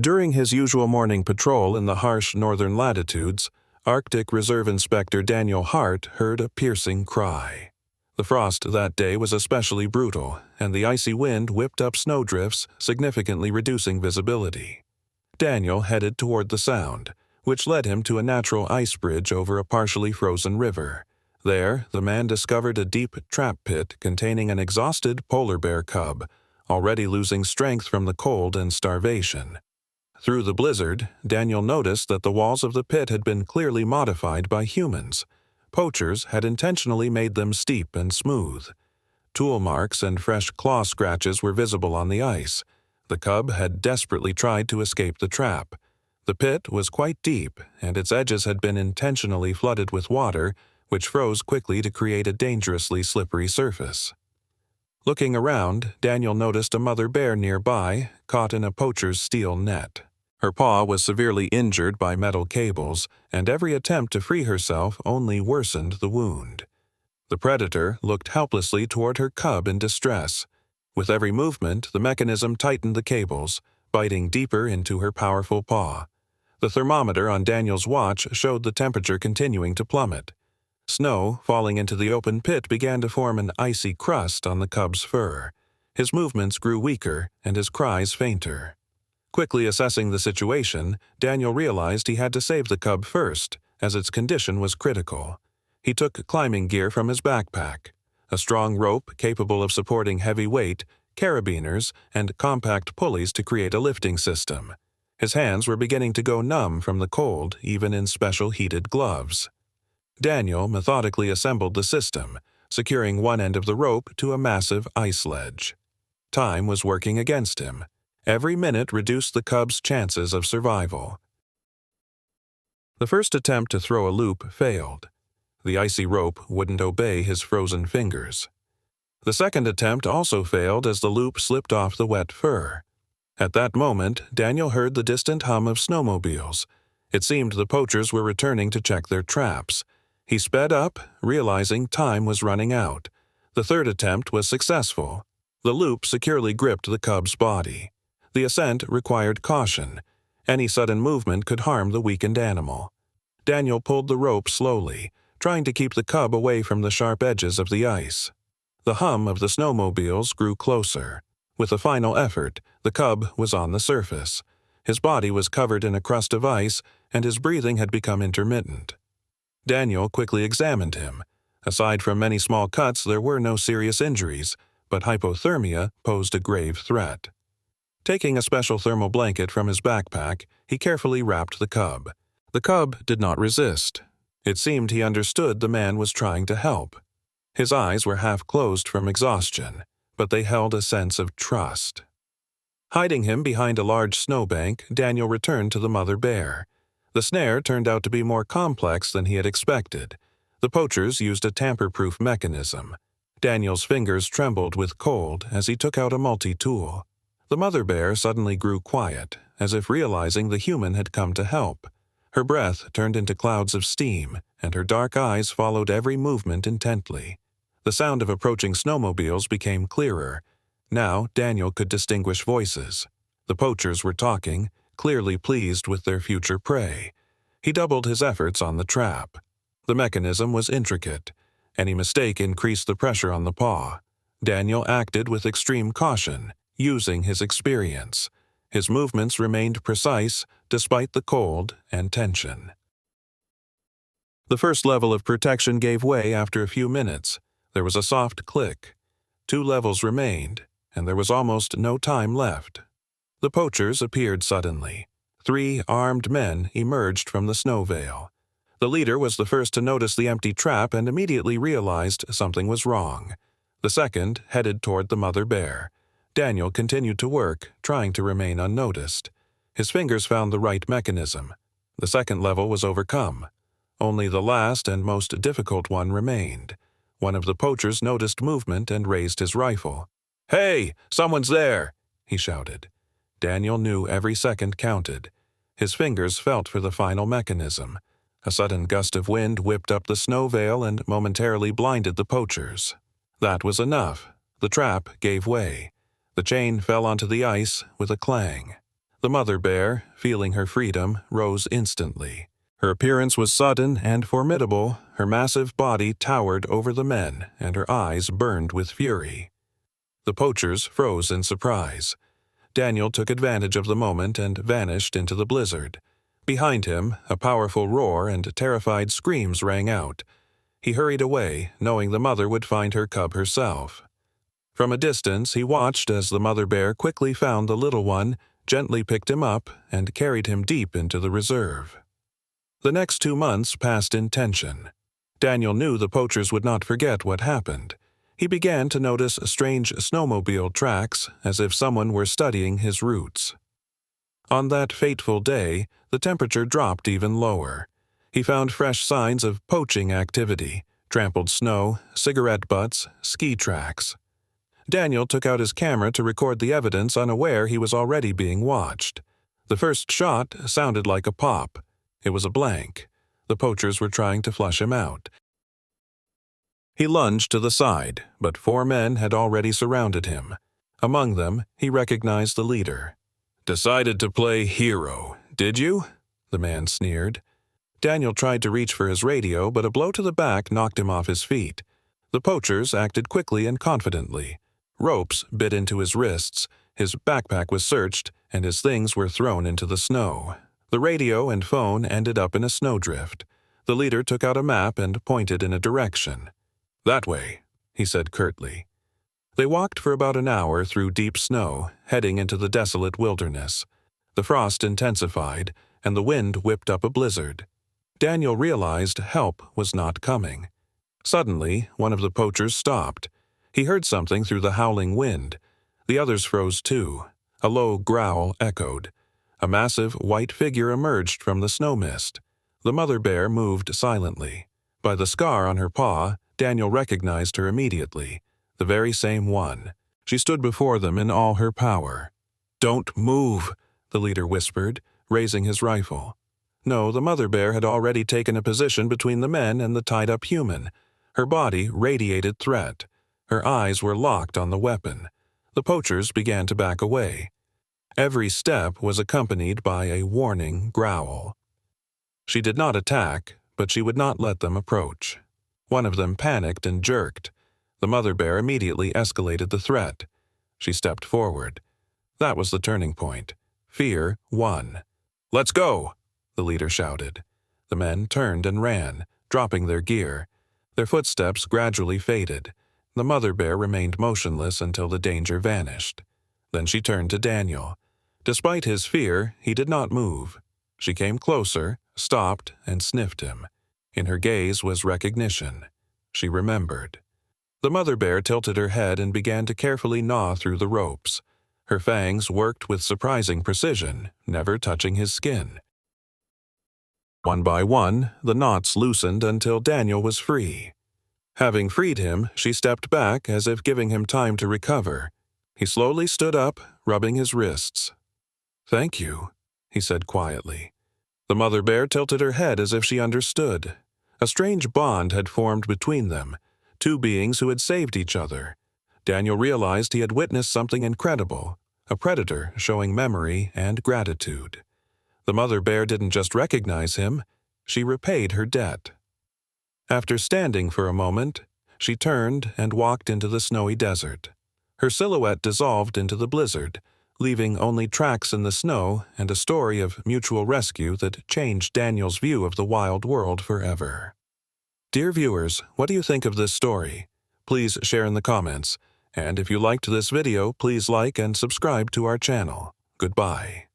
During his usual morning patrol in the harsh northern latitudes, Arctic Reserve Inspector Daniel Hart heard a piercing cry. The frost that day was especially brutal, and the icy wind whipped up snowdrifts, significantly reducing visibility. Daniel headed toward the sound, which led him to a natural ice bridge over a partially frozen river. There, the man discovered a deep trap pit containing an exhausted polar bear cub, already losing strength from the cold and starvation. Through the blizzard, Daniel noticed that the walls of the pit had been clearly modified by humans. Poachers had intentionally made them steep and smooth. Tool marks and fresh claw scratches were visible on the ice. The cub had desperately tried to escape the trap. The pit was quite deep, and its edges had been intentionally flooded with water, which froze quickly to create a dangerously slippery surface. Looking around, Daniel noticed a mother bear nearby, caught in a poacher's steel net. Her paw was severely injured by metal cables, and every attempt to free herself only worsened the wound. The predator looked helplessly toward her cub in distress. With every movement, the mechanism tightened the cables, biting deeper into her powerful paw. The thermometer on Daniel's watch showed the temperature continuing to plummet. Snow falling into the open pit began to form an icy crust on the cub's fur. His movements grew weaker and his cries fainter. Quickly assessing the situation, Daniel realized he had to save the cub first, as its condition was critical. He took climbing gear from his backpack: a strong rope capable of supporting heavy weight, carabiners, and compact pulleys to create a lifting system. His hands were beginning to go numb from the cold, even in special heated gloves. Daniel methodically assembled the system, securing one end of the rope to a massive ice ledge. Time was working against him. Every minute reduced the cub's chances of survival. The first attempt to throw a loop failed. The icy rope wouldn't obey his frozen fingers. The second attempt also failed as the loop slipped off the wet fur. At that moment, Daniel heard the distant hum of snowmobiles. It seemed the poachers were returning to check their traps. He sped up, realizing time was running out. The third attempt was successful. The loop securely gripped the cub's body. The ascent required caution. Any sudden movement could harm the weakened animal. Daniel pulled the rope slowly, trying to keep the cub away from the sharp edges of the ice. The hum of the snowmobiles grew closer. With a final effort, the cub was on the surface. His body was covered in a crust of ice, and his breathing had become intermittent. Daniel quickly examined him. Aside from many small cuts, there were no serious injuries, but hypothermia posed a grave threat. Taking a special thermal blanket from his backpack, he carefully wrapped the cub. The cub did not resist. It seemed he understood the man was trying to help. His eyes were half closed from exhaustion, but they held a sense of trust. Hiding him behind a large snowbank, Daniel returned to the mother bear. The snare turned out to be more complex than he had expected. The poachers used a tamper-proof mechanism. Daniel's fingers trembled with cold as he took out a multi-tool. The mother bear suddenly grew quiet, as if realizing the human had come to help. Her breath turned into clouds of steam, and her dark eyes followed every movement intently. The sound of approaching snowmobiles became clearer. Now Daniel could distinguish voices. The poachers were talking, clearly pleased with their future prey. He doubled his efforts on the trap. The mechanism was intricate. Any mistake increased the pressure on the paw. Daniel acted with extreme caution, using his experience. His movements remained precise despite the cold and tension. The first level of protection gave way after a few minutes. There was a soft click. 2 levels remained, and there was almost no time left. The poachers appeared suddenly. 3 armed men emerged from the snow veil. The leader was the first to notice the empty trap and immediately realized something was wrong. The second headed toward the mother bear. Daniel continued to work, trying to remain unnoticed. His fingers found the right mechanism. The second level was overcome. Only the last and most difficult one remained. One of the poachers noticed movement and raised his rifle. "Hey, someone's there!" he shouted. Daniel knew every second counted. His fingers felt for the final mechanism. A sudden gust of wind whipped up the snow veil and momentarily blinded the poachers. That was enough. The trap gave way. The chain fell onto the ice with a clang. The mother bear, feeling her freedom, rose instantly. Her appearance was sudden and formidable, her massive body towered over the men, and her eyes burned with fury. The poachers froze in surprise. Daniel took advantage of the moment and vanished into the blizzard. Behind him, a powerful roar and terrified screams rang out. He hurried away, knowing the mother would find her cub herself. From a distance, he watched as the mother bear quickly found the little one, gently picked him up, and carried him deep into the reserve. The next 2 months passed in tension. Daniel knew the poachers would not forget what happened. He began to notice strange snowmobile tracks, as if someone were studying his routes. On that fateful day, the temperature dropped even lower. He found fresh signs of poaching activity: trampled snow, cigarette butts, ski tracks. Daniel took out his camera to record the evidence, unaware he was already being watched. The first shot sounded like a pop. It was a blank. The poachers were trying to flush him out. He lunged to the side, but 4 men had already surrounded him. Among them, he recognized the leader. "Decided to play hero, did you?" the man sneered. Daniel tried to reach for his radio, but a blow to the back knocked him off his feet. The poachers acted quickly and confidently. Ropes bit into his wrists, his backpack was searched, and his things were thrown into the snow. The radio and phone ended up in a snowdrift. The leader took out a map and pointed in a direction. "That way," he said curtly. They walked for about an hour through deep snow, heading into the desolate wilderness. The frost intensified, and the wind whipped up a blizzard. Daniel realized help was not coming. Suddenly, one of the poachers stopped. He heard something through the howling wind. The others froze too. A low growl echoed. A massive white figure emerged from the snow mist. The mother bear moved silently. By the scar on her paw, Daniel recognized her immediately. The very same one. She stood before them in all her power. "Don't move," the leader whispered, raising his rifle. No, the mother bear had already taken a position between the men and the tied-up human. Her body radiated threat. Her eyes were locked on the weapon. The poachers began to back away. Every step was accompanied by a warning growl. She did not attack, but she would not let them approach. One of them panicked and jerked. The mother bear immediately escalated the threat. She stepped forward. That was the turning point. Fear won. "Let's go!" the leader shouted. The men turned and ran, dropping their gear. Their footsteps gradually faded. The mother bear remained motionless until the danger vanished. Then she turned to Daniel. Despite his fear, he did not move. She came closer, stopped, and sniffed him. In her gaze was recognition. She remembered. The mother bear tilted her head and began to carefully gnaw through the ropes. Her fangs worked with surprising precision, never touching his skin. One by one, the knots loosened until Daniel was free. Having freed him, she stepped back as if giving him time to recover. He slowly stood up, rubbing his wrists. "Thank you," he said quietly. The mother bear tilted her head as if she understood. A strange bond had formed between them, 2 beings who had saved each other. Daniel realized he had witnessed something incredible, a predator showing memory and gratitude. The mother bear didn't just recognize him, she repaid her debt. After standing for a moment, she turned and walked into the snowy desert. Her silhouette dissolved into the blizzard, leaving only tracks in the snow and a story of mutual rescue that changed Daniel's view of the wild world forever. Dear viewers, what do you think of this story? Please share in the comments, and if you liked this video, please like and subscribe to our channel. Goodbye.